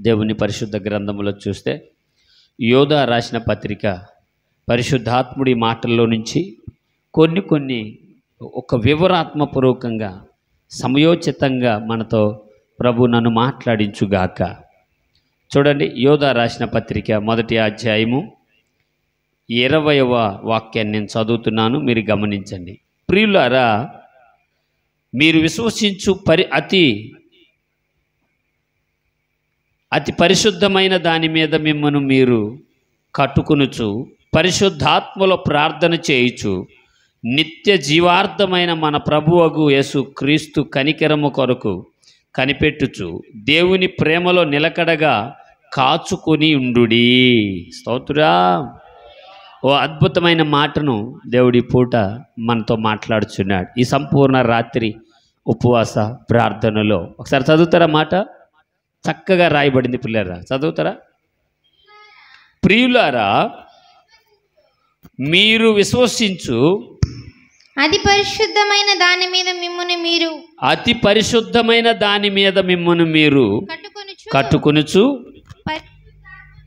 దేవుని పరిశుద్ధ గ్రంథములో చూస్తే యోధా రాసిన పత్రిక పరిశుద్ధాత్ముడి మాటల్లో నుంచి కొన్ని ఒక వివరాత్మపూర్వకంగా సమయోచితంగా మనతో ప్రభు నన్ను మాట్లాడించుగాక. చూడండి, యోధా రాసిన పత్రిక 1వ అధ్యాయము 20వ వాక్యాన్ని నేను చదువుతున్నాను, మీరు గమనించండి. ప్రియులారా, మీరు విశ్వసించు అతి పరిశుద్ధమైన దాని మీద మిమ్మను మీరు కట్టుకొనుచు పరిశుద్ధాత్మలో ప్రార్థన చేయుచు నిత్య జీవార్థమైన మన ప్రభువగు యేసు క్రీస్తు కనికరము కొరకు కనిపెట్టుచు దేవుని ప్రేమలో నిలకడగా కాచుకొని ఉండుడి. స్తోత్రా. ఓ అద్భుతమైన మాటను దేవుడి పూట మనతో మాట్లాడుచున్నాడు ఈ సంపూర్ణ రాత్రి ఉపవాస ప్రార్థనలో. ఒకసారి చదువుతారా మాట? చక్కగా రాయబడింది పిల్లరా, చదువుతారా? ప్రియులారా, మీరు విశ్వసించు అతి పరిశుద్ధమైన దాని మీద మిమ్మును మీరు కట్టుకొనుచు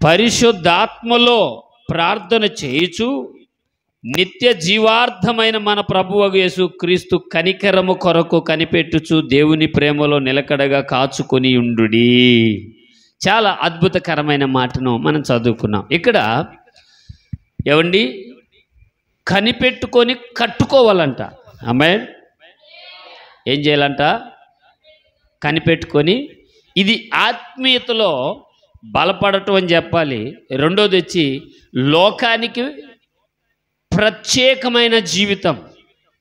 పరిశుద్ధాత్మలో ప్రార్థన చేయుచు నిత్య జీవార్థమైన మన ప్రభువగు యేసు క్రీస్తు కనికరము కొరకు కనిపెట్టుచు దేవుని ప్రేమలో నిలకడగా కాచుకొని ఉండుడి. చాలా అద్భుతకరమైన మాటను మనం చదువుకున్నాం. ఇక్కడ ఏమండి, కనిపెట్టుకొని కట్టుకోవాలంట. ఆమేన్. ఏం చేయాలంట? కనిపెట్టుకొని. ఇది ఆత్మీయతలో బలపడటం అని చెప్పాలి. రెండోది వచ్చి లోకానికి ప్రత్యేకమైన జీవితం.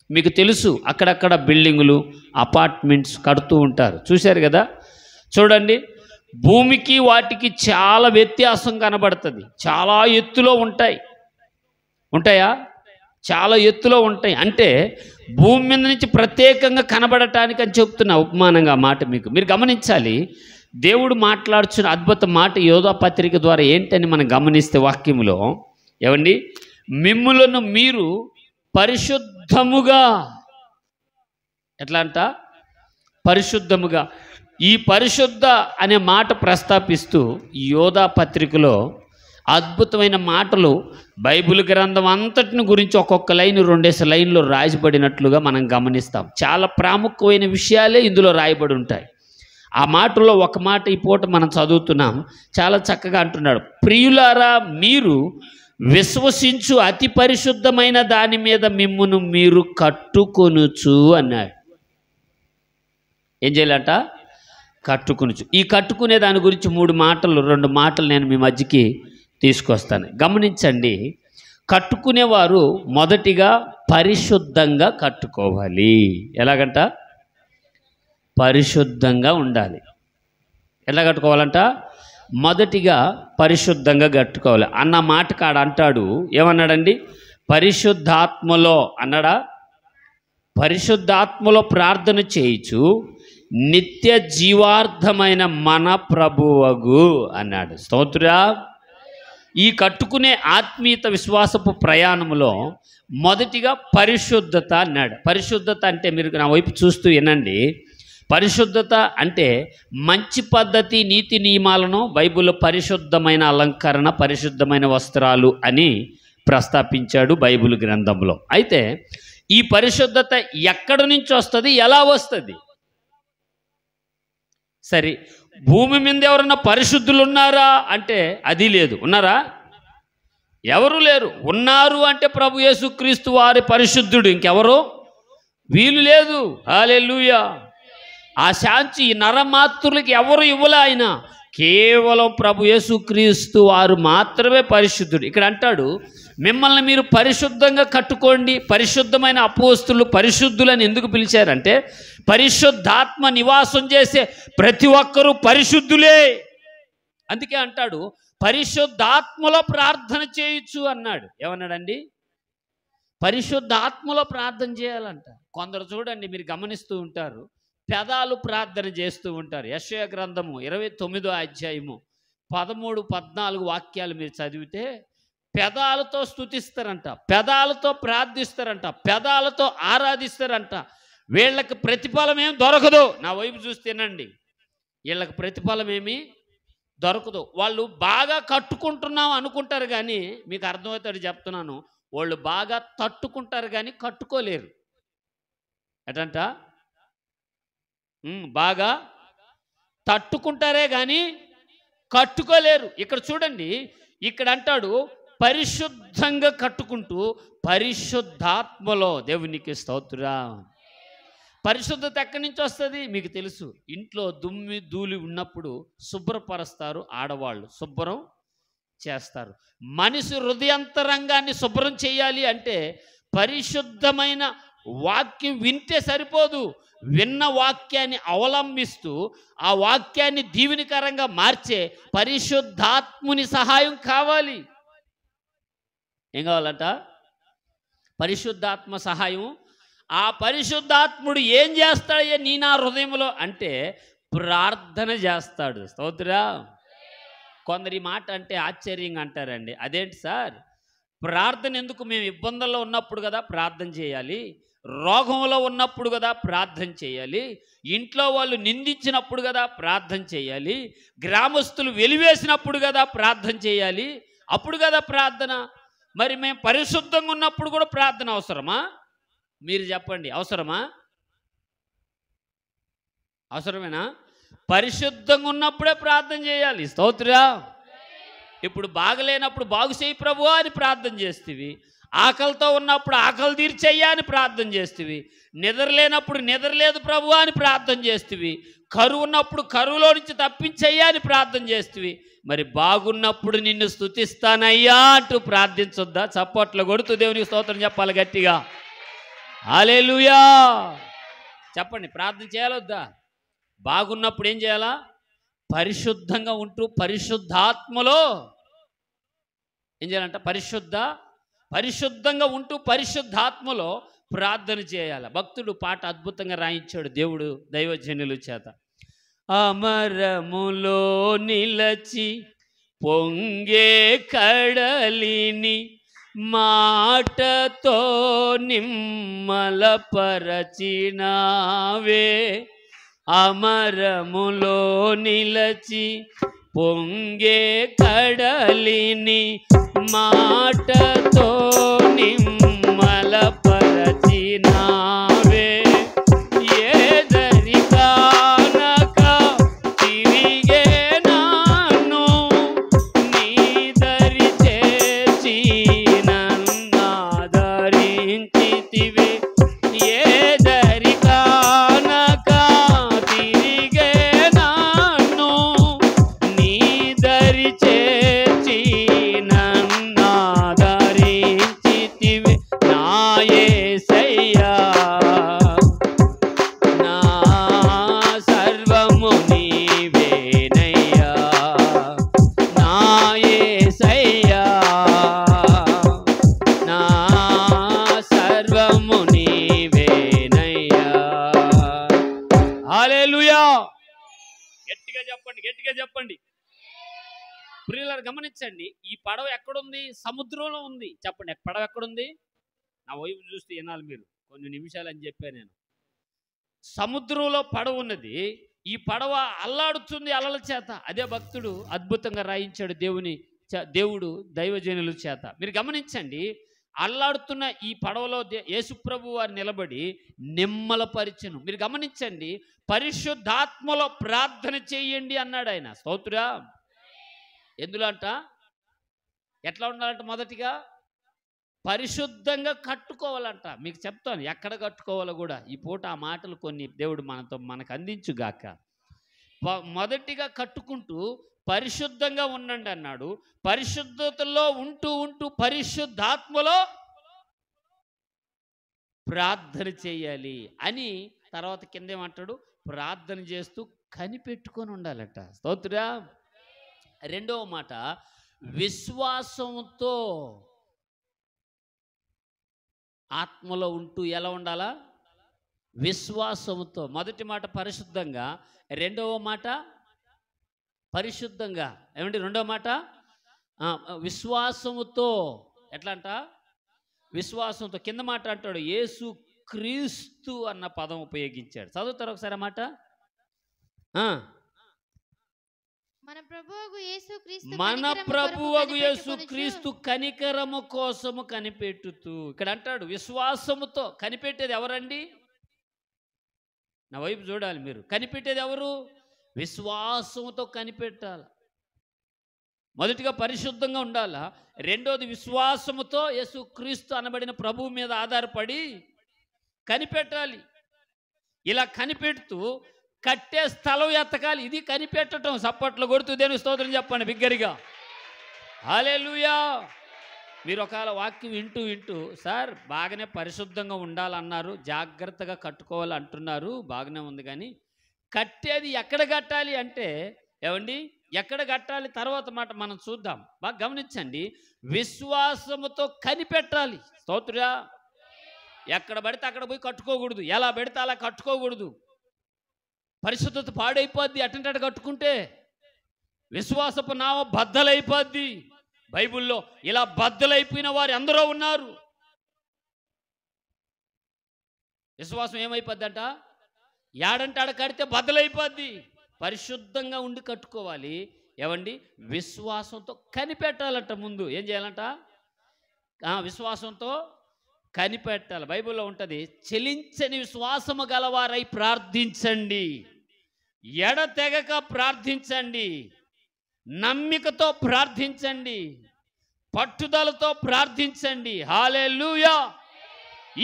మీకు తెలుసు, అక్కడక్కడ బిల్డింగులు, అపార్ట్మెంట్స్ కడుతూ ఉంటారు, చూశారు కదా. చూడండి, భూమికి వాటికి చాలా వ్యత్యాసం కనబడుతుంది. చాలా ఎత్తులో ఉంటాయా? చాలా ఎత్తులో ఉంటాయి. అంటే భూమి మీద నుంచి ప్రత్యేకంగా కనబడటానికి అని చెప్తున్నా ఉపమానంగా మాట. మీరు గమనించాలి, దేవుడు మాట్లాడుచున్న అద్భుత మాట యోధా పత్రిక ద్వారా ఏంటని మనం గమనిస్తే వాక్యములో ఏమండి, మిమ్ములను మీరు పరిశుద్ధముగా, ఎట్లా అంట? పరిశుద్ధముగా. ఈ పరిశుద్ధ అనే మాట ప్రస్తాపిస్తూ యోధా పత్రికలో అద్భుతమైన మాటలు బైబిల్ గ్రంథం అంతటిని గురించి ఒక్కొక్క లైన్ 2 లైన్లో రాయబడినట్లుగా మనం గమనిస్తాం. చాలా ప్రాముఖ్యమైన విషయాలే ఇందులో రాయబడి ఉంటాయి. ఆ మాటల్లో ఒక మాట ఈ పూట మనం చదువుతున్నాం, చాలా చక్కగా అంటున్నాడు. ప్రియులారా, మీరు విశ్వసించు అతి పరిశుద్ధమైన దాని మీద మిమ్మును మీరు కట్టుకొనుచు అన్నాడు. ఏం చేయాలంట? కట్టుకొనుచు. ఈ కట్టుకునే దాని గురించి 2 మాటలు నేను మీ మధ్యకి తీసుకొస్తాను. గమనించండి, కట్టుకునేవారు మొదటిగా పరిశుద్ధంగా కట్టుకోవాలి. ఎలాగంట? పరిశుద్ధంగా ఉండాలి. ఎలా కట్టుకోవాలంట? మొదటిగా పరిశుద్ధంగా కట్టుకోవాలి అన్న మాట కాడ అంటాడు. ఏమన్నాడండి? పరిశుద్ధాత్మలో అన్నాడా? పరిశుద్ధాత్మలో ప్రార్థన చేయుచు నిత్య జీవార్థమైన మన ప్రభువగు అన్నాడు. స్తోత్రా. ఈ కట్టుకునే ఆత్మీయత విశ్వాసపు ప్రయాణంలో మొదటిగా పరిశుద్ధత అన్నాడు. పరిశుద్ధత అంటే మీరు నా వైపు చూస్తూ వినండి. పరిశుద్ధత అంటే మంచి పద్ధతి, నీతి నియమాలను బైబిల్లో పరిశుద్ధమైన అలంకరణ, పరిశుద్ధమైన వస్త్రాలు అని ప్రస్తాపించాడు బైబిల్ గ్రంథంలో. అయితే ఈ పరిశుద్ధత ఎక్కడి నుంచి వస్తుంది, ఎలా వస్తుంది? సరే, భూమి మీద ఎవరన్నా పరిశుద్ధులు ఉన్నారా అంటే అది లేదు. ఉన్నారా? ఎవరు లేరు. ఉన్నారు అంటే ప్రభు యేసుక్రీస్తు వారి పరిశుద్ధుడు, ఇంకెవరు వీలు లేదు. హల్లెలూయా. ఆ శాంతి నరమాత్రులకి ఎవరు ఇవ్వలే. ఆయన కేవలం ప్రభు యేసుక్రీస్తు వారు మాత్రమే పరిశుద్ధుడు. ఇక్కడ అంటాడు, మిమ్మల్ని మీరు పరిశుద్ధంగా కట్టుకోండి. పరిశుద్ధమైన అపోస్తులు పరిశుద్ధులని ఎందుకు పిలిచారంటే పరిశుద్ధాత్మ నివాసం చేసే ప్రతి ఒక్కరూ పరిశుద్ధులే. అందుకే అంటాడు, పరిశుద్ధాత్మలో ప్రార్థన చేయొచ్చు అన్నాడు. ఏమన్నాడండి? పరిశుద్ధాత్మలో ప్రార్థన చేయాలంట. కొందరు చూడండి, మీరు గమనిస్తూ ఉంటారు, పెదాలు ప్రార్థన చేస్తూ ఉంటారు. యెషయా గ్రంథము 29వ అధ్యాయము 13, 14 వాక్యాలు మీరు చదివితే పెదాలతో స్తుతిస్తారంట, పెదాలతో ప్రార్థిస్తారంట, పెదాలతో ఆరాధిస్తారంట. వీళ్ళకి ప్రతిఫలం ఏం దొరకదు. నా వైపు చూస్తేనండి, వీళ్ళకి ప్రతిఫలం ఏమి దొరకదు. వాళ్ళు బాగా కట్టుకుంటున్నాం అనుకుంటారు, కానీ మీకు అర్థమవుతాడు చెప్తున్నాను, వాళ్ళు బాగా తట్టుకుంటారు కానీ కట్టుకోలేరు. ఎటంట బాగా తట్టుకుంటారే కానీ కట్టుకోలేరు. ఇక్కడ చూడండి, ఇక్కడ అంటాడు పరిశుద్ధంగా కట్టుకుంటూ పరిశుద్ధాత్మలో. దేవునికి స్తోత్రం. పరిశుద్ధత ఎక్కడి నుంచి వస్తుంది మీకు తెలుసు. ఇంట్లో దుమ్మి ధూళి ఉన్నప్పుడు శుభ్రపరుస్తారు ఆడవాళ్ళు, శుభ్రం చేస్తారు. మనిషి హృదయాంతరంగాన్ని శుభ్రం చేయాలి అంటే పరిశుద్ధమైన వాక్యం వింటే సరిపోదు. విన్న వాక్యాన్ని అవలంబిస్తూ ఆ వాక్యాన్ని దీవెనకరంగా మార్చే పరిశుద్ధాత్ముని సహాయం కావాలి. ఏం కావాలంట? పరిశుద్ధాత్మ సహాయం. ఆ పరిశుద్ధాత్ముడు ఏం చేస్తాడయ్యా నీ నా హృదయంలో అంటే ప్రార్థన చేస్తాడు. స్తోత్రా. కొందరు ఈ మాట అంటే ఆశ్చర్యంగా అంటారండి, అదేంటి సార్ ప్రార్థన ఎందుకు? మేము ఇబ్బందుల్లో ఉన్నప్పుడు కదా ప్రార్థన చేయాలి, రోగంలో ఉన్నప్పుడు కదా ప్రార్థన చేయాలి, ఇంట్లో వాళ్ళు నిందించినప్పుడు కదా ప్రార్థన చేయాలి, గ్రామస్తులు వెలివేసినప్పుడు కదా ప్రార్థన చేయాలి, అప్పుడు కదా ప్రార్థన. మరి మేము పరిశుద్ధంగా ఉన్నప్పుడు కూడా ప్రార్థన అవసరమా? మీరు చెప్పండి, అవసరమా? అవసరమేనా? పరిశుద్ధంగా ఉన్నప్పుడే ప్రార్థన చేయాలి. స్తోత్రా. ఇప్పుడు బాగలేనప్పుడు బాగు చేయి ప్రభు అని ప్రార్థన చేస్తేవి, ఆకలితో ఉన్నప్పుడు ఆకలి తీర్చేయ్యా అని ప్రార్థన చేస్తేవి, నిద్రలేనప్పుడు నిద్రలేదు ప్రభు అని ప్రార్థన చేస్తేవి, కరువు ఉన్నప్పుడు కరువులో నుంచి తప్పించయ్యా అని ప్రార్థన చేస్తేవి, మరి బాగున్నప్పుడు నిన్ను స్తుతిస్తానయ్యా అంటూ ప్రార్థించొద్దా? చప్పట్లు కొడుతూ దేవునికి స్తోత్రం చెప్పాలి గట్టిగా. హల్లెలూయా చెప్పండి. ప్రార్థన చేయాలొద్దా? బాగున్నప్పుడు ఏం చేయాలా? పరిశుద్ధంగా ఉంటూ పరిశుద్ధాత్మలో ఏం చేయాలంట? పరిశుద్ధంగా ఉంటూ పరిశుద్ధాత్మలో ప్రార్థన చేయాలి. భక్తుడు పాట అద్భుతంగా రాయించాడు దేవుడు దైవజనుల చేత. అమరములో నిలచి పొంగే కడలిని మాటతో నిమ్మలపరచినావే, అమరములో నిలచి పొంగే కడలిని మాటతో నిమ్మలపరచినావే, ఏదరికానక తిరిగే నాను నీ దరి చేర్చి నన్నాదరించితివే, ఏదరికానక తిరిగే నాను నీ దరి చేర్చి నన్నాదరించితివే, నా యేసయ్యా నా సర్వము నీవేనయ్యా, నా యేసయ్యా నా సర్వము నీవేనయ్యా. హల్లెలూయా. గట్టిగా చెప్పండి, గట్టిగా చెప్పండి. ప్రియులారా గమనించండి, ఈ పడవ ఎక్కడుంది? సముద్రంలో ఉంది. చెప్పండి, పడవ ఎక్కడుంది? నా వైపు చూస్తే వినాలి మీరు, కొన్ని నిమిషాలు అని చెప్పాను నేను. సముద్రంలో పడవ ఉన్నది. ఈ పడవ అల్లాడుతుంది అలల చేత. అదే భక్తుడు అద్భుతంగా రాయించాడు దేవుడు దైవజనుల చేత. మీరు గమనించండి, అల్లాడుతున్న ఈ పడవలో యేసుప్రభు వారు నిలబడి నిమ్మలపరిచెను. మీరు గమనించండి, పరిశుద్ధాత్మలో ప్రార్థన చేయండి అన్నాడు ఆయన. స్తోత్రా. ఎందులో అంట? ఎట్లా ఉండాలంట? మొదటిగా పరిశుద్ధంగా కట్టుకోవాలంట. మీకు చెప్తాను ఎక్కడ కట్టుకోవాలో కూడా. ఈ పూట ఆ మాటలు కొన్ని దేవుడు మనకు అందించుగాక. మొదటిగా కట్టుకుంటూ పరిశుద్ధంగా ఉండండి అన్నాడు. పరిశుద్ధతలో ఉంటూ ఉంటూ పరిశుద్ధాత్మలో ప్రార్థన చేయాలి అని తర్వాత కిందేమంటాడు? ప్రార్థన చేస్తూ కనిపెట్టుకొని ఉండాలట. స్తోత్రా. రెండవ మాట, విశ్వాసంతో ఆత్మలో ఉంటూ ఎలా ఉండాలా? విశ్వాసంతో. మొదటి మాట పరిశుద్ధంగా, రెండవ మాట పరిశుద్ధంగా. ఏమంటే రెండవ మాట విశ్వాసముతో. ఎట్లా అంట? విశ్వాసంతో. కింద మాట అంటాడు యేసు క్రీస్తు అన్న పదం ఉపయోగించాడు. చదువుతారు ఒకసారి మాట. మన ప్రభువగు యేసుక్రీస్తు మన కనికరము ప్రభువగు కొరకు యేసుక్రీస్తు కనికరము కోసము కనిపెట్టుతూ. ఇక్కడ అంటాడు విశ్వాసముతో. కనిపెట్టేది ఎవరండి? నా వైపు చూడాలి మీరు. కనిపెట్టేది ఎవరు? విశ్వాసముతో కనిపెట్టాలి. మొదటిగా పరిశుద్ధంగా ఉండాలా. రెండోది విశ్వాసముతో యేసుక్రీస్తు అనబడిన ప్రభువు మీద ఆధారపడి కనిపెట్టాలి. ఇలా కనిపెడుతూ కట్టే స్థలం ఎత్తకాలి. ఇది కనిపెట్టడం. చప్పట్లు కొడుతూ దేని స్తోత్రం చెప్పండి బిగ్గరిగా. హల్లెలూయా. మీరు ఒకవేళ వాక్యం వింటూ సార్ బాగానే పరిశుద్ధంగా ఉండాలన్నారు, జాగ్రత్తగా కట్టుకోవాలి అంటున్నారు, బాగానే ఉంది, కానీ కట్టేది ఎక్కడ కట్టాలి అంటే ఏమండి, ఎక్కడ కట్టాలి తర్వాత మాట మనం చూద్దాం. బాగా గమనించండి. విశ్వాసముతో కనిపెట్టాలి. స్తోత్రుడా. ఎక్కడ పడితే అక్కడ పోయి కట్టుకోకూడదు. ఎలా పెడితే అలా కట్టుకోకూడదు. పరిశుద్ధత పాడైపోద్ది అటంటే కట్టుకుంటే. విశ్వాసపు నావ బద్దలైపోద్ది. బైబిల్లో ఇలా బద్దలైపోయిన వారు ఎందరో ఉన్నారు. విశ్వాసం ఏమైపోద్దంట? ఏడంటే ఆడ కడితే బద్దలైపోద్ది. పరిశుద్ధంగా ఉండి కట్టుకోవాలి. ఏమండి, విశ్వాసంతో కనిపెట్టాలంట. ముందు ఏం చేయాలంట? విశ్వాసంతో కనిపెట్టాలి. బైబిల్లో ఉంటుంది, చెలించని విశ్వాసము గలవారై ప్రార్థించండి, ఎడతెగక ప్రార్థించండి, నమ్మికతో ప్రార్థించండి, పట్టుదలతో ప్రార్థించండి. హల్లెలూయా.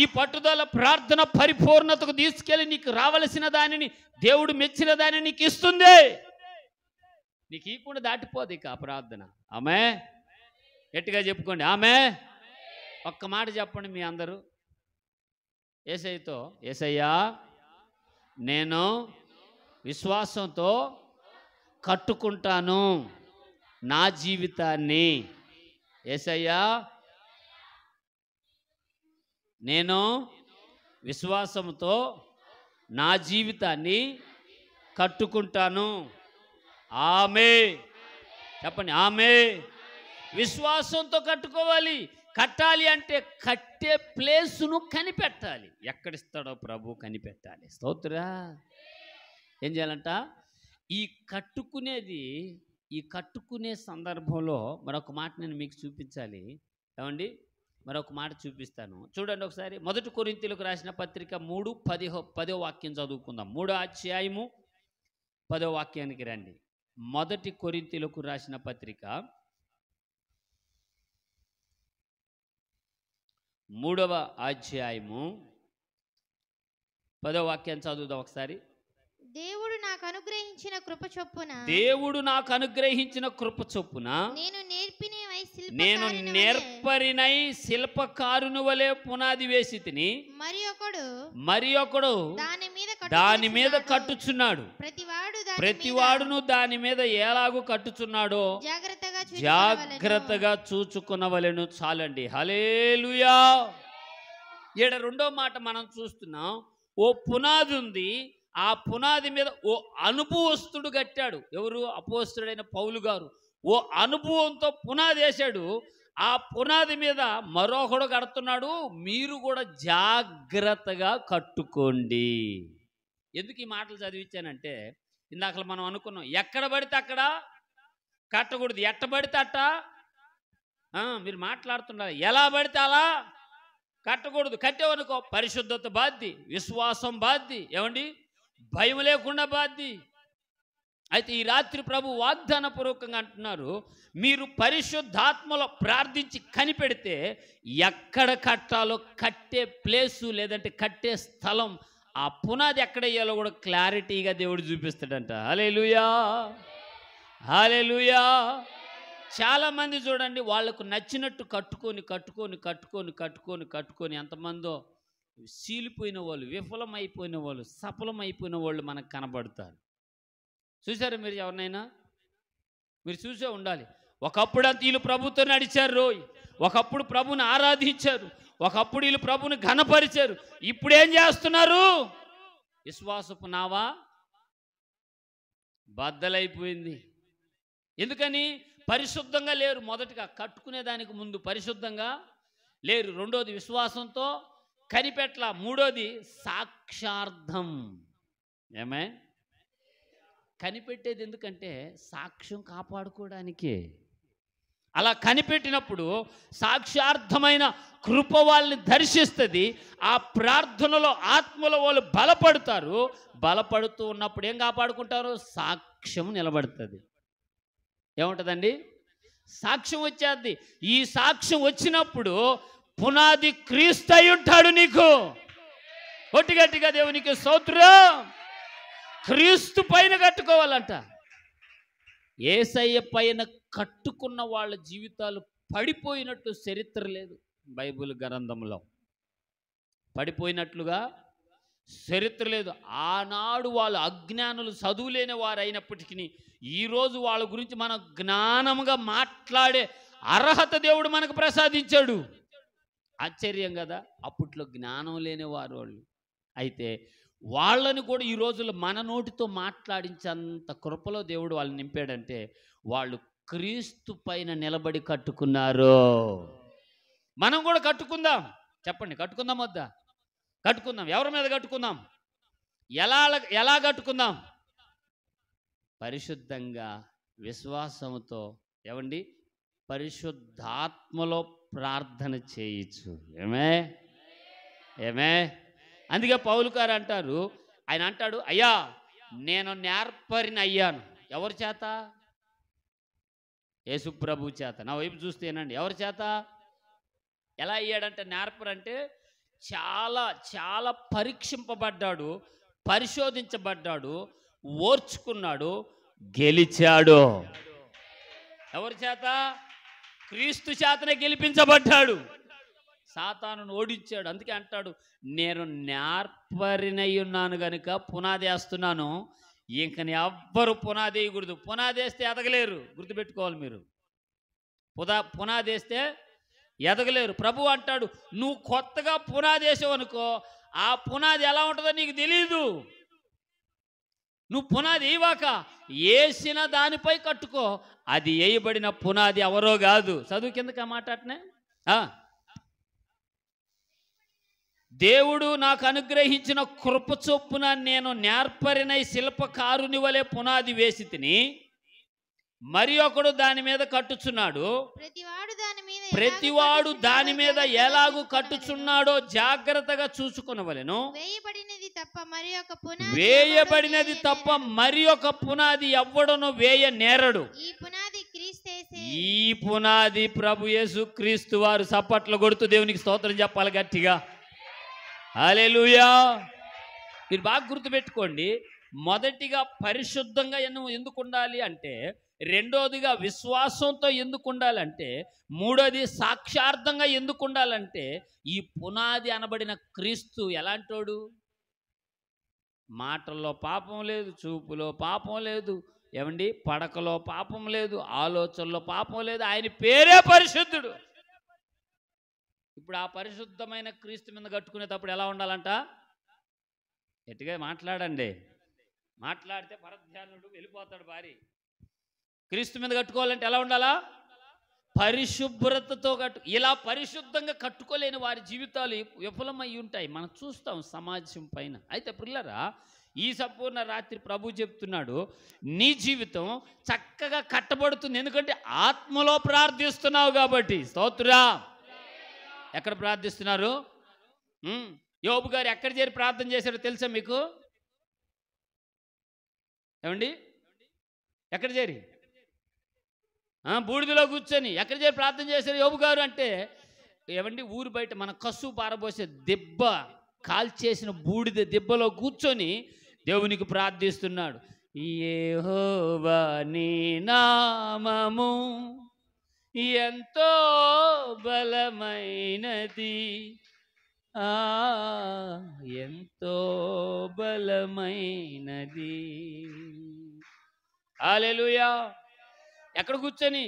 ఈ పట్టుదల ప్రార్థన పరిపూర్ణతకు తీసుకెళ్ళి నీకు రావలసిన దానిని, దేవుడు మెచ్చిన దానిని నీకు ఇస్తుంది. నీకు ఇవ్వకుండా దాటిపోదు ఇక ఆ ప్రార్థన. ఆమె గట్టిగా చెప్పుకోండి. ఆమె ఒక్క మాట చెప్పండి మీ అందరూ యేసయ్యతో. యేసయ్యా, నేను విశ్వాసంతో కట్టుకుంటాను నా జీవితాన్ని. యేసయ్యా, నేను విశ్వాసంతో నా జీవితాన్ని కట్టుకుంటాను. ఆమె చెప్పండి. ఆమె విశ్వాసంతో కట్టుకోవాలి. కట్టాలి అంటే కట్టే ప్లేసును కనిపెట్టాలి. ఎక్కడిస్తాడో ప్రభు కనిపెట్టాలి. స్తోత్రా. ఏం చేయాలంట? ఈ కట్టుకునే సందర్భంలో మరొక మాట నేను మీకు చూపించాలి. ఏమండి, మరొక మాట చూపిస్తాను. చూడండి ఒకసారి. 1 కొరింథీయులకు రాసిన పత్రిక 3:10 వాక్యం చదువుకుందాం. 3వ అధ్యాయము 10వ వాక్యానికి రండి. 1 కొరింథీయులకు రాసిన పత్రిక 3వ అధ్యాయము 10వ వాక్యాన్ని చదువుదాం ఒకసారి. దేవుడు నాకు అనుగ్రహించిన కృప చొప్పున నేను నేర్పరినై శిల్పకారుని వలె పునాది వేసి తిని, మరి ఒకడు దాని మీద కట్టుచున్నాడు. ప్రతివాడును దాని మీద ఎలాగూ కట్టుచున్నాడో జాగ్రత్తగా చూచుకునవలెను. చాలండి. హల్లెలూయా. ఈడ రెండో మాట మనం చూస్తున్నాం. ఓ పునాది ఉంది. ఆ పునాది మీద ఓ అనుభవస్తుడు కట్టాడు. ఎవరు? అపోస్తలుడైన పౌలు గారు. ఓ అనుభవంతో పునాది వేశాడు. ఆ పునాది మీద మరొకడు కడుతున్నాడు. మీరు కూడా జాగ్రత్తగా కట్టుకోండి. ఎందుకు ఈ మాటలు చదివించానంటే, ఇందాక మనం అనుకున్నాం, ఎక్కడ పడితే అక్కడ కట్టకూడదు, ఎట్ట పడితే అట్ట మీరు మాట్లాడుతున్నారు. ఎలా పడితే అలా కట్టకూడదు. కట్టేవనుకో పరిశుద్ధత బాధ్ది, విశ్వాసం బాధ్ది, ఏమండి భయం లేకుండా బాధ్ది. అయితే ఈ రాత్రి ప్రభు వాగ్దానపూర్వకంగా అంటున్నారు, మీరు పరిశుద్ధాత్మలో ప్రార్థించి కనిపెడితే ఎక్కడ కట్టాలో కట్టే ప్లేసు లేదంటే కట్టే స్థలం, ఆ పునాది ఎక్కడ వేయాలో కూడా క్లారిటీగా దేవుడు చూపిస్తాడంట. హల్లెలూయా. హల్లెలూయా. చాలామంది చూడండి, వాళ్ళకు నచ్చినట్టు కట్టుకొని ఎంతమందో సీలిపోయిన వాళ్ళు, విఫలమైపోయిన వాళ్ళు, సఫలమైపోయిన వాళ్ళు మనకు కనబడతారు. చూసారా మీరు? ఎవరినైనా మీరు చూసే ఉండాలి. ఒకప్పుడు వీళ్ళు ప్రభుతో నడిచారు, ఒకప్పుడు ప్రభుని ఆరాధించారు, ఒకప్పుడు వీళ్ళు ప్రభుని ఘనపరిచారు. ఇప్పుడు ఏం చేస్తున్నారు? విశ్వాసపు నావా బద్దలైపోయింది. ఎందుకని? పరిశుద్ధంగా లేరు. మొదటిగా కట్టుకునే దానికి ముందు పరిశుద్ధంగా లేరు. రెండోది విశ్వాసంతో కనిపెట్ల. మూడోది సాక్షార్థం. ఏమే? కనిపెట్టేది ఎందుకంటే సాక్ష్యం కాపాడుకోవడానికే. అలా కనిపెట్టినప్పుడు సాక్ష్యార్థమైన కృప వాళ్ళని దర్శిస్తుంది. ఆ ప్రార్థనలో ఆత్మలో వాళ్ళు బలపడతారు. బలపడుతూ ఉన్నప్పుడు ఏం కాపాడుకుంటారు? సాక్ష్యం నిలబడుతుంది. ఏముంటుందండి? సాక్ష్యం వచ్చేది. ఈ సాక్ష్యం వచ్చినప్పుడు పునాది క్రీస్తు అయి ఉంటాడు నీకు. గట్టిగా దేవునికి స్తోత్రం. క్రీస్తు పైన కట్టుకోవాలంట. యేసయ్య పైన కట్టుకున్న వాళ్ళ జీవితాలు పడిపోయినట్టు చరిత్ర లేదు బైబిల్ గ్రంథంలో. పడిపోయినట్లుగా చరిత్ర లేదు. ఆనాడు వాళ్ళు అజ్ఞానులు, చదువులేని వారు అయినప్పటికీ ఈరోజు వాళ్ళ గురించి మనం జ్ఞానంగా మాట్లాడే అర్హత దేవుడు మనకు ప్రసాదించాడు. ఆశ్చర్యం కదా. అప్పట్లో జ్ఞానం లేని వారు వాళ్ళు. అయితే వాళ్ళని కూడా ఈ రోజుల్లో మన నోటితో మాట్లాడించేంత కృపలో దేవుడు వాళ్ళని నింపాడంటే వాళ్ళు క్రీస్తు పైన నిలబడి కట్టుకున్నారు. మనం కూడా కట్టుకుందాం. చెప్పండి, కట్టుకుందాం వద్దా? కట్టుకుందాం. ఎవరి మీద కట్టుకుందాం? ఎలా కట్టుకుందాం? పరిశుద్ధంగా, విశ్వాసంతో. ఏమండి? పరిశుద్ధాత్మలో ప్రార్థన చేయొచ్చు. ఏమే అందుకే పౌలు గారు అంటారు, ఆయన అంటాడు, అయ్యా నేను నేర్పరిని అయ్యాను. ఎవరి చేత? యేసు ప్రభు చేత. నా వైపు చూస్తేనండి, ఎవరి చేత? ఎలా అయ్యాడంటే, నేర్పరంటే చాలా చాలా పరీక్షింపబడ్డాడు, పరిశోధించబడ్డాడు, ఓర్చుకున్నాడు, గెలిచాడు. ఎవరి చేత? క్రీస్తు చేతనే గెలిపించబడ్డాడు. సాతానును ఓడించాడు. అందుకే అంటాడు, నేను నేర్పరినై ఉన్నాను కనుక పునాది వేస్తున్నాను, ఇంకని ఎవ్వరు పునాది వేయకూడదు. పునాది వేస్తే ఎదగలేరు. గుర్తుపెట్టుకోవాలి మీరు. పునాది వేస్తే ఎదగలేరు. ప్రభు అంటాడు, నువ్వు కొత్తగా పునాది వేసావు అనుకో, ఆ పునాది ఎలా ఉంటుందో నీకు తెలీదు. నువ్వు పునాది వేయవాక వేసిన దానిపై కట్టుకో. అది వేయబడిన పునాది ఎవరో కాదు. చదువు కిందకి ఆ మాట అట్నే. దేవుడు నాకు అనుగ్రహించిన కృప చొప్పున నేను నేర్పరినై శిల్పకారుని వలె పునాది వేసి తిని, మరి ఒకడు దాని మీద కట్టుచున్నాడు. ప్రతివాడు దాని మీద ఎలాగూ కట్టుచున్నాడో జాగ్రత్తగా చూసుకొనవలెను. వేయబడినది తప్ప మరి ఒక పునాది ఎవ్వడను వేయ నేరడు. ఈ పునాది ప్రభు యేసు క్రీస్తు వారు. చప్పట్లు కొడుతూ దేవునికి స్తోత్రం చెప్పాలి గట్టిగా. హల్లెలూయా. మీరు బాగా గుర్తుపెట్టుకోండి. మొదటిగా పరిశుద్ధంగా ఎందుకు ఉండాలి అంటే, రెండోదిగా విశ్వాసంతో ఎందుకు ఉండాలంటే, మూడోది సాక్షార్థంగా ఎందుకు ఉండాలంటే, ఈ పునాది అనబడిన క్రీస్తు ఎలాంటోడు? మాటల్లో పాపం లేదు, చూపులో పాపం లేదు, ఏమండి పడకలో పాపం లేదు, ఆలోచనలో పాపం లేదు. ఆయన పేరే పరిశుద్ధుడు. ఇప్పుడు ఆ పరిశుద్ధమైన క్రీస్తు మీద కట్టుకునేటప్పుడు ఎలా ఉండాలంట? గట్టిగా మాట్లాడండి. మాట్లాడితే పరధ్యానుడు వెళ్ళిపోతాడు భారీ. క్రీస్తు మీద కట్టుకోవాలంటే ఎలా ఉండాలా? పరిశుభ్రతతో ఇలా పరిశుద్ధంగా కట్టుకోలేని వారి జీవితాలు విఫలమై ఉంటాయి. మనం చూస్తాం సమాజం పైన. అయితే పిల్లరా, ఈ సంపూర్ణ రాత్రి ప్రభు చెప్తున్నాడు, నీ జీవితం చక్కగా కట్టబడుతుంది. ఎందుకంటే ఆత్మలో ప్రార్థిస్తున్నావు కాబట్టి. స్తోత్రా. ఎక్కడ ప్రార్థిస్తున్నారు? యోబు గారు ఎక్కడ చేరి ప్రార్థన చేశారో తెలుసా మీకు? ఏమండి? ఎక్కడ చేరి? బూడిదలో కూర్చొని ఎక్కడ చేరి ప్రార్థన చేశారు యోబు గారు అంటే, ఏమండి ఊరు బయట మన కసు పారబోసే దెబ్బ, కాల్చేసిన బూడిద దెబ్బలో కూర్చొని దేవునికి ప్రార్థిస్తున్నాడు. యెహోవా నీ నామము ఎంతో బలమైనది, ఎంతో బలమైనది. హల్లెలూయా. ఎక్కడ కూర్చొని?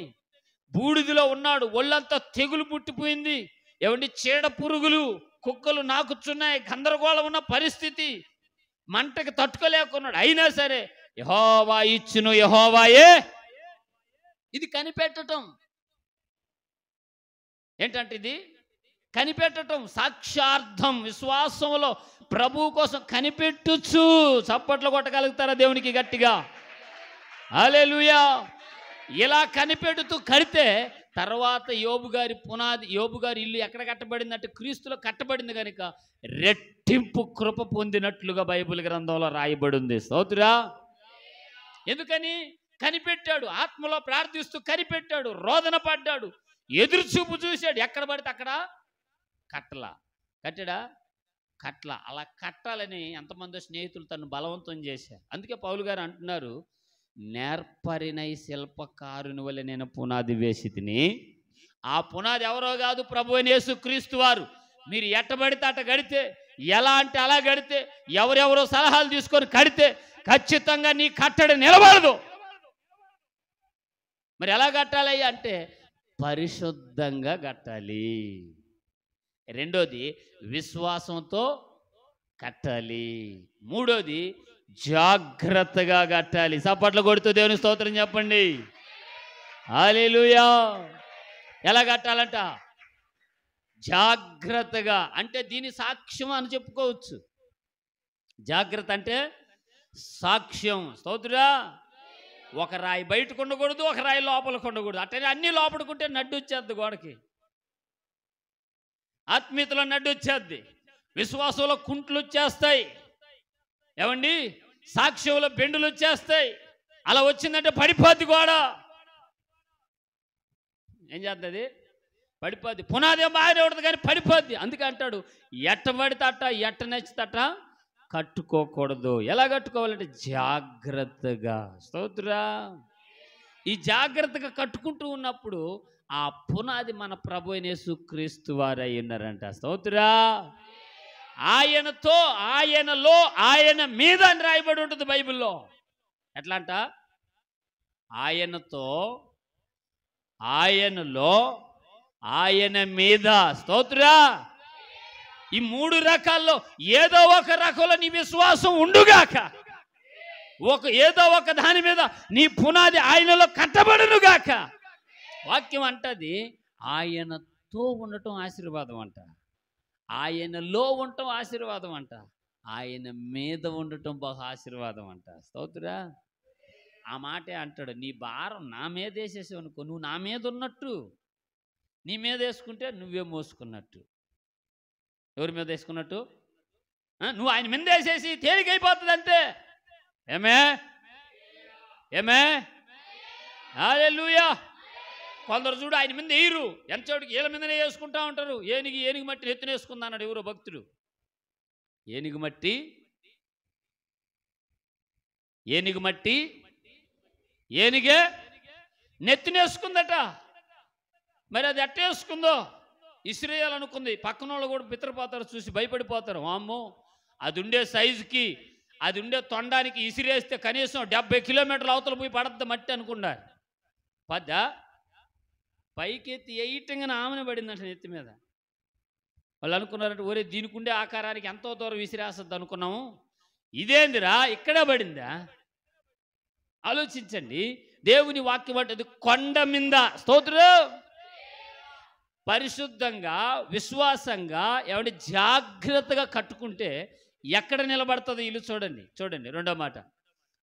బూడిదలో ఉన్నాడు. ఒళ్ళంతా తెగులు పుట్టిపోయింది. ఏమండి చీడ పురుగులు, కుక్కలు నాకుచున్నాయి. గందరగోళం ఉన్న పరిస్థితి. మంటకి తట్టుకోలేకున్నాడు. అయినా సరే యెహోవా ఇచ్చును యెహోవాయే. ఇది కనిపెట్టడం. ఏంటంటే ఇది కనిపెట్టడం, సాక్షార్థం. విశ్వాసంలో ప్రభు కోసం కనిపెట్టుచు. చప్పట్లు కొట్టగలుగుతారా దేవునికి గట్టిగా? హల్లెలూయా. ఇలా కనిపెడుతూ కడితే తర్వాత యోబు గారి ఇల్లు ఎక్కడ కట్టబడిందంటే క్రీస్తులో కట్టబడింది కనుక రెట్టింపు కృప పొందినట్లుగా బైబిల్ గ్రంథంలో రాయబడి ఉంది. స్తోత్రా. ఎందుకని? కనిపెట్టాడు, ఆత్మలో ప్రార్థిస్తూ కనిపెట్టాడు, రోదన పడ్డాడు, ఎదురు చూపు చూశాడు. ఎక్కడ పడితే అక్కడ కట్టడా అలా కట్టాలని ఎంతమంది స్నేహితులు తను బలవంతం చేశారు. అందుకే పౌలు గారు అంటున్నారు, నేర్పరినై శిల్పకారుని వల్ల నేను పునాది వేసి తిని. ఆ పునాది ఎవరో కాదు, ప్రభువైన యేసుక్రీస్తు వారు. మీరు ఎట్టబడితే అట్ట కడితే, ఎలా అంటే అలా కడితే, ఎవరెవరో సలహాలు తీసుకొని కడితే ఖచ్చితంగా నీ కట్టడి నిలబడదు. మరి ఎలా కట్టాలి అంటే పరిశుద్ధంగా కట్టాలి. రెండోది విశ్వాసంతో కట్టాలి. మూడోది జాగ్రత్తగా కట్టాలి. చప్పట్లు కొడుతూ దేవుని స్తోత్రం చెప్పండి. హల్లెలూయా. ఎలా కట్టాలంట? జాగ్రత్తగా. అంటే దీని సాక్ష్యం అని చెప్పుకోవచ్చు. జాగ్రత్త అంటే సాక్ష్యం. స్తోత్రుడా. ఒక రాయి బయటకు ఉండకూడదు, ఒక రాయి లోపలికి ఉండకూడదు. అట్లనే అన్ని లోపలికుంటే నడ్డు వచ్చేద్ది గోడకి. ఆత్మీయతలో నడ్డు వచ్చేద్ది, విశ్వాసంలో కుంట్లు వచ్చేస్తాయి, ఏమండి సాక్ష్యంలో బెండులు వచ్చేస్తాయి. అలా వచ్చిందంటే పడిపోద్ది గోడ. ఏం చేస్తుంది? పడిపోద్ది. పునాది బాగానే ఉంటుంది కానీ పడిపోద్ది. అందుకే అంటాడు, ఎట్ట పడితే అట్ట, ఎట్ట నచ్చితట కట్టుకోకూడదు. ఎలా కట్టుకోవాలంటే జాగ్రత్తగా. స్తోత్రా. ఈ జాగ్రత్తగా కట్టుకుంటూ ఉన్నప్పుడు ఆ పునాది మన ప్రభువైన యేసుక్రీస్తు వారు అయి ఉన్నారంట. స్తోత్రా. ఆయనతో, ఆయనలో, ఆయన మీద అని రాయబడి ఉంటుంది బైబిల్లో. ఎట్లా అంట? ఆయనతో, ఆయనలో, ఆయన మీద. స్తోత్రా. ఈ మూడు రకాల్లో ఏదో ఒక రకంలో నీ విశ్వాసం ఉండుగాక. ఏదో ఒక దాని మీద నీ పునాది ఆయనలో కట్టబడునుగాక. వాక్యం అంటది ఆయనతో ఉండటం ఆశీర్వాదం అంట, ఆయనలో ఉండటం ఆశీర్వాదం అంట, ఆయన మీద ఉండటం బహు ఆశీర్వాదం అంట. స్తోత్రా. ఆ మాటే అంటాడు, నీ భారం నా మీద వేసేసావు అనుకో, నువ్వు నా మీద ఉన్నట్టు. నీ మీద వేసుకుంటే నువ్వే మోసుకున్నట్టు. ఎవరి మీద వేసుకున్నట్టు? నువ్వు ఆయన మీద వేసేసి తేలికైపోతుంది అంతే. ఏమే హల్లెలూయా. కొందరు చూడు ఆయన మీద వేయరు, ఎంతోటికి వీళ్ళ మీదనే వేసుకుంటా ఉంటారు. ఏనుగు మట్టి నెత్తిన వేసుకుందా అన్నాడు ఎవరో భక్తుడు. ఏనుగు మట్టి ఏనుగే నెత్తినేసుకుందట. మరి అది ఎట్టేసుకుందో ఇసిరేయాలనుకుంది. పక్కన వాళ్ళు కూడా బిత్తరపోతారు, చూసి భయపడిపోతారు. వామ్మో, అది ఉండే సైజుకి, అది ఉండే తొండానికి ఇసిరేస్తే కనీసం 70 కిలోమీటర్ల అవతల పోయి పడద్దు మట్టి అనుకున్నారు. పైకెత్తి ఎయిటంగా ఆమెను పడిందంట నెత్తి మీద. వాళ్ళు అనుకున్నారంటే, ఒరే దీనికి ఉండే ఆకారానికి ఎంతో దూరం విసిరేస్తుంది అనుకున్నాము, ఇదేందిరా ఇక్కడే పడిందా? ఆలోచించండి. దేవుని వాక్యం అంటది కొండ మీద. స్తోత్రం. పరిశుద్ధంగా, విశ్వాసంగా, ఏమంటే జాగ్రత్తగా కట్టుకుంటే ఎక్కడ నిలబడుతుందో ఇల్లు చూడండి. రెండో మాట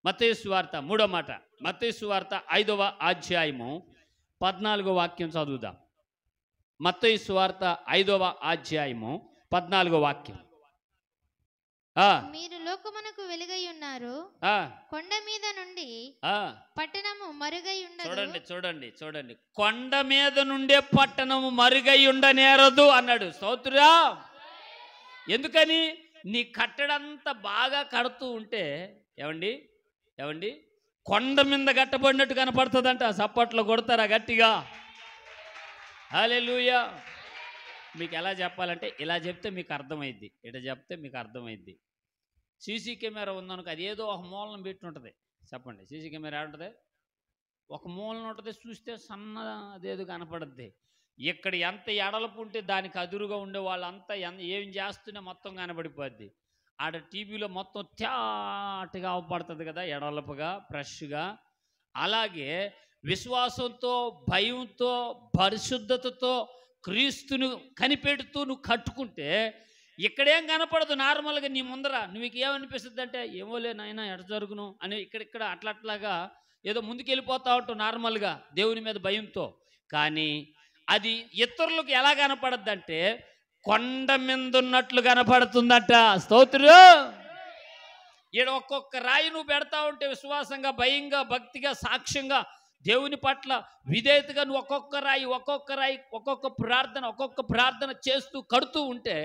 మత్తయి సువార్త, మూడో మాట మత్తయి సువార్త 5వ అధ్యాయము 14వ వాక్యం చదువుదాం. మత్తయి సువార్త 5వ అధ్యాయము 14వ వాక్యం. మీరు లోకమునకు వెలుగై ఉన్నారు, కొండ మీద నుండి పట్టణము మరుగై ఉండదు. చూడండి. కొండ మీద నుండే పట్టణము మరుగై ఉండనేరదు అన్నాడు. స్తోత్రా. ఎందుకని? నీ కట్టడంతా బాగా కడుతూ ఉంటే ఏమండి కొండ మీద కట్టబడినట్టు కనపడుతుందంట. చప్పట్లో కొడతారా గట్టిగా? హల్లెలూయా. మీకు ఎలా చెప్పాలంటే ఇలా చెప్తే మీకు అర్థమైద్ది, ఇట చెప్తే మీకు అర్థమైద్ది. సీసీ కెమెరా ఉందనుకో, అది ఏదో ఒక మూలన పెట్టి ఉంటుంది. చెప్పండి, సీసీ కెమెరా ఉంటుంది, ఒక మూలన ఉంటుంది, చూస్తే సన్న అదేదో కనపడుద్ది. ఇక్కడ ఎంత ఎడలపు ఉంటే దానికి అదురుగా ఉండే వాళ్ళంతా ఏం చేస్తూనే మొత్తం కనబడిపోద్ది. ఆడ టీవీలో మొత్తం తేటగా అవపడుతుంది కదా, ఎడలపుగా ఫ్రెష్గా. అలాగే విశ్వాసంతో, భయంతో, పరిశుద్ధతతో క్రీస్తును కనిపెడుతూ నువ్వు కట్టుకుంటే ఇక్కడేం కనపడదు. నార్మల్గా నీ ముందర నువ్వు ఏమనిపిస్తుంది అంటే, ఏమోలే నాయన ఎడ జరుగును అని ఇక్కడిక్కడ అట్లాగా ఏదో ముందుకు వెళ్ళిపోతా ఉంటాం నార్మల్గా దేవుని మీద భయంతో. కానీ అది ఇతరులకు ఎలా కనపడద్దంటే కొండ మీద ఉన్నట్లు కనపడుతుందట. స్తోత్రం. ఈడ ఒక్కొక్క రాయి నువ్వు పెడతా ఉంటే విశ్వాసంగా, భయంగా, భక్తిగా, సాక్ష్యంగా, దేవుని పట్ల విధేయతగా నువ్వు ఒక్కొక్క రాయి ఒక్కొక్క ప్రార్థన చేస్తూ కడుతూ ఉంటే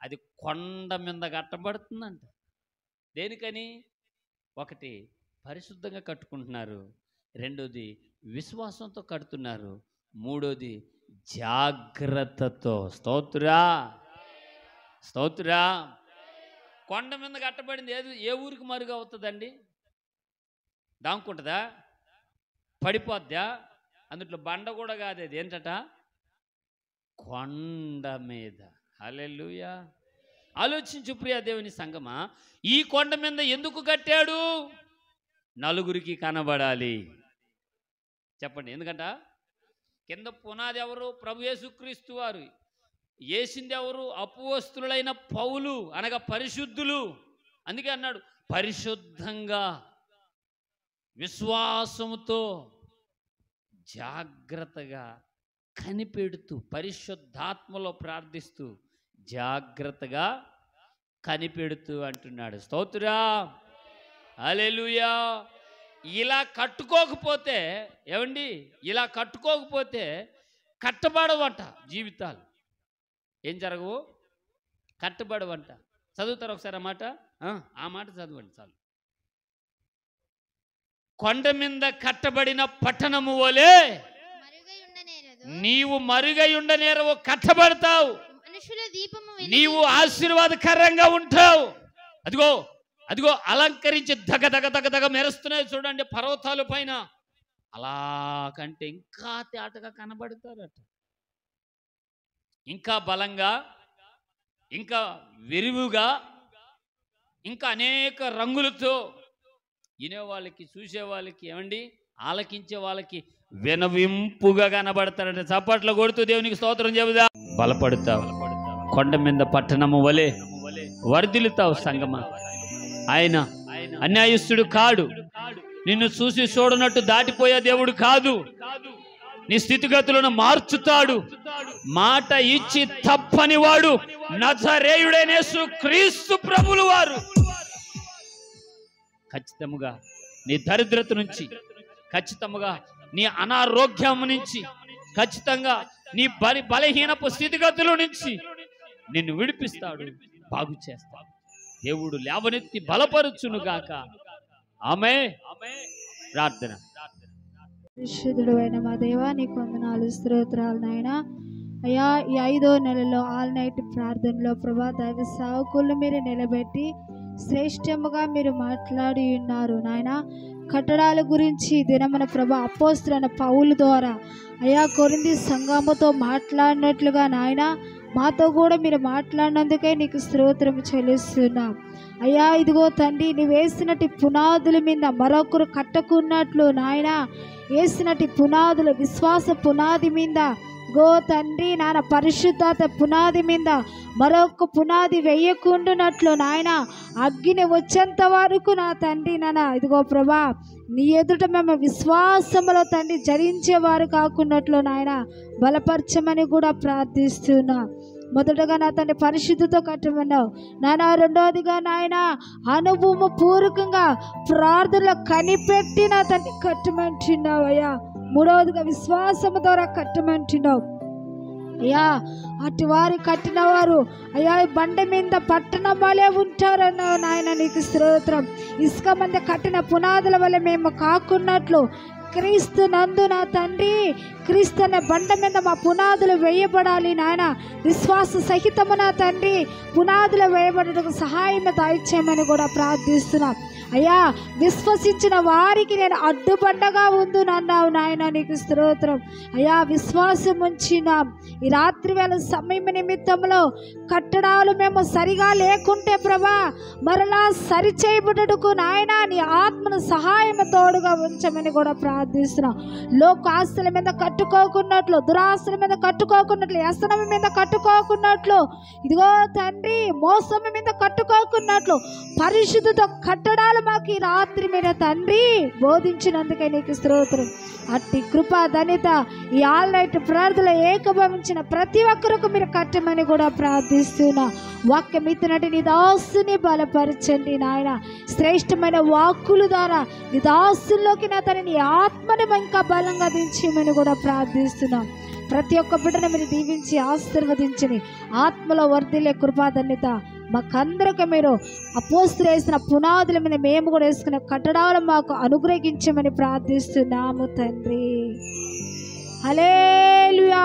అది కొండ మీద కట్టబడుతుందంట. దేనికని? ఒకటి పరిశుద్ధంగా కట్టుకుంటున్నారు, రెండోది విశ్వాసంతో కడుతున్నారు, మూడోది జాగ్రత్తతో. స్తోత్రా. కొండ మీద కట్టబడింది ఏ ఊరికి మరుగు అవుతుందండి? దాంకుంటుందా? పడిపోద్దా? అందుట్లో బండ కూడా కాదు, అది ఏంటట? కొండ మీద. హల్లెలూయా. ఆలోచించు ప్రియా దేవుని సంగమా, ఈ కొండ మీద ఎందుకు కట్టాడు? నలుగురికి కనబడాలి. చెప్పండి, ఎందుకంట? కింద పునాది ఎవరు? ప్రభు యేసుక్రీస్తు వారు. వేసింది ఎవరు? అపోస్తలులైన పౌలు, అనగా పరిశుద్ధులు. అందుకే అన్నాడు, పరిశుద్ధంగా విశ్వాసముతో జాగ్రత్తగా కనిపెడుతూ, పరిశుద్ధాత్మలో ప్రార్థిస్తూ జాగ్రత్తగా కనిపెడుతూ అంటున్నాడు. స్తోత్రా. హల్లెలూయా. ఇలా కట్టుకోకపోతే ఏమండి, ఇలా కట్టుకోకపోతే కట్టబడవంట జీవితాలు. ఏం జరగవు? కట్టబడవంట. చదువుతారు ఒకసారి ఆ మాట చదవండి చాలు. కొండ మీద కట్టబడిన పట్టణము వలె నీవు మరుగై ఉండనేరవు, కట్టబడతావు. నీవు ఆశీర్వాదకరంగా ఉంటావు. అదిగో అలంకరించి దగ మెరుస్తున్నాయి చూడండి పర్వతాల పైన. అలా కంటే ఇంకా తేటగా కనబడతారట, ఇంకా బలంగా, ఇంకా విరివుగా, ఇంకా అనేక రంగులతో. వినేవాళ్ళకి, చూసేవాళ్ళకి, ఏమండి ఆలకించే వాళ్ళకి వినవింపుగా కనబడతారట. చప్పట్లు కొడుతూ దేవునికి స్తోత్రం చెబుదా. బలపడతావు, కొండ మీద పట్టణము వలె వర్ధిల్లుతావు సంగమా. ఆయన అన్యాయస్తుడు కాడు, నిన్ను చూసి చూడనట్టు దాటిపోయే దేవుడు కాదు. నీ స్థితిగతులను మార్చుతాడు. మాట ఇచ్చి తప్పని వాడు నజరేయుడైన యేసు క్రీస్తు ప్రభులు వారు. ఖచ్చితంగా నీ దరిద్రత నుంచి, ఖచ్చితంగా నీ అనారోగ్యం నుంచి, ఖచ్చితంగా నీ బలహీనపు స్థితిగతుల నుంచి నిన్ను విడిపిస్తాడు, బాగు చేస్తాడు. దేవుడు లేవనెత్తి బలపరుచును గాక. ఆమేన్. ప్రార్థన. పరిశుద్ధుడు అయిన మా దేవా, నీకు వందనాలు, స్తోత్రాలు నాయనా. అయ్యా, ఈ 5వ నెలలో ఆల్ నైట్ ప్రార్థనలో ప్రభా దైవ సేవకులను మీరు నిలబెట్టి శ్రేష్టముగా మీరు మాట్లాడి ఉన్నారు నాయన. కట్టడాల గురించి దినమున ప్రభా అపోస్తలులైన పౌలు ద్వారా అయ్యా కొరింథీ సంఘముతో మాట్లాడినట్లుగా నాయన మాతో కూడా మీరు మాట్లాడినందుకే నీకు స్తోత్రం చెల్లిస్తున్నాం అయ్యా. ఇదిగో తండ్రి, నువ్వు వేసినట్టు పునాదుల మీద మరొకరు కట్టకున్నట్లు నాయన, వేసినట్టు పునాదులు, విశ్వాస పునాది మీద గో తండ్రి నాన్న, పరిశుద్ధత పునాది మీద మరొక పునాది వేయకుండానట్లు నాయన, అగ్ని వచ్చేంత వరకు నా తండ్రి నాన్న ఇదిగో ప్రభా నీ ఎదుట మేము విశ్వాసములో తండ్రి జరించేవారు కాకున్నట్లు నాయన బలపరచమని కూడా ప్రార్థిస్తున్నా. మొదటగా నా తండ్రి పరిశుద్ధితో కట్టమన్నావు నాయన. రెండవదిగా నాయన అనుభవ పూర్వకంగా ప్రార్థనలో కనిపెట్టి నా తండ్రి కట్టమంటున్నావు అయ్యా. మూడవదిగా విశ్వాసము ద్వారా కట్టమంటున్నావు అయ్యా. అటు వారు కట్టిన వారు అయ్యా బండ మీద పట్టణం వలె ఉంటారన్నావు నాయన, నీకు స్తోత్రం. ఇసుక మంది కట్టిన పునాదుల వల్ల మేము కాకున్నట్లు క్రీస్తు నందు నా తండ్రి, క్రీస్తు అనే బండ మీద మా పునాదులు వేయబడాలి నాయన. విశ్వాస సహితము నా తండ్రి పునాదులు వేయబడటకు సహాయం దయచేయమని కూడా ప్రార్థిస్తున్నాం అయ్యా. విశ్వసించిన వారికి నేను అడ్డుబండగా ఉందునన్నావు నాయన, నీకు స్తోత్రం అయ్యా. విశ్వాసం ఉంచినాం. ఈ రాత్రి వేళ సమయం నిమిత్తంలో కట్టడాలు మేము సరిగా లేకుంటే ప్రభా మరలా సరిచేయబడుటకు నాయన నీ ఆత్మను సహాయం తోడుగా ఉంచమని కూడా ప్రార్థిస్తున్నాం. లోక ఆస్తుల మీద కట్టుకోకున్నట్లు, దురాస్తుల మీద కట్టుకోకున్నట్లు, వ్యసనం మీద కట్టుకోకున్నట్లు, ఇదిగో తండ్రి మోసం మీద కట్టుకోకున్నట్లు పరిశుద్ధతో కట్టడాలు కట్టడాలు మాకు ఈ రాత్రి మీద తండ్రి బోధించినందుకే నీకు స్తోత్రం. అట్టి కృపా ధన్యత ఈ ఆల్ నైట్ ప్రార్థనలో ఏకభవించిన ప్రతి ఒక్కరికి మీరు కట్టమని కూడా ప్రార్థిస్తున్నా. వాక్యం ఇచ్చినట్టు నీ దాసుని బలపరచండి నాయన. శ్రేష్టమైన వాక్కుల ద్వారా నీ దాసుల్లోకి నా తన నీ ఆత్మని ఇంకా బలంగా దించమని కూడా ప్రార్థిస్తున్నాం. ప్రతి ఒక్క బిడ్డను మీరు దీవించి ఆశీర్వదించని ఆత్మలో వర్ధిల్లే కృపాధన్యత మాకందరికి మీరు అపోస్తులు వేసిన పునాదుల మీద మేము కూడా వేసుకునే కట్టడాలు మాకు అనుగ్రహించమని ప్రార్థిస్తున్నాము తండ్రి. హల్లెలూయా.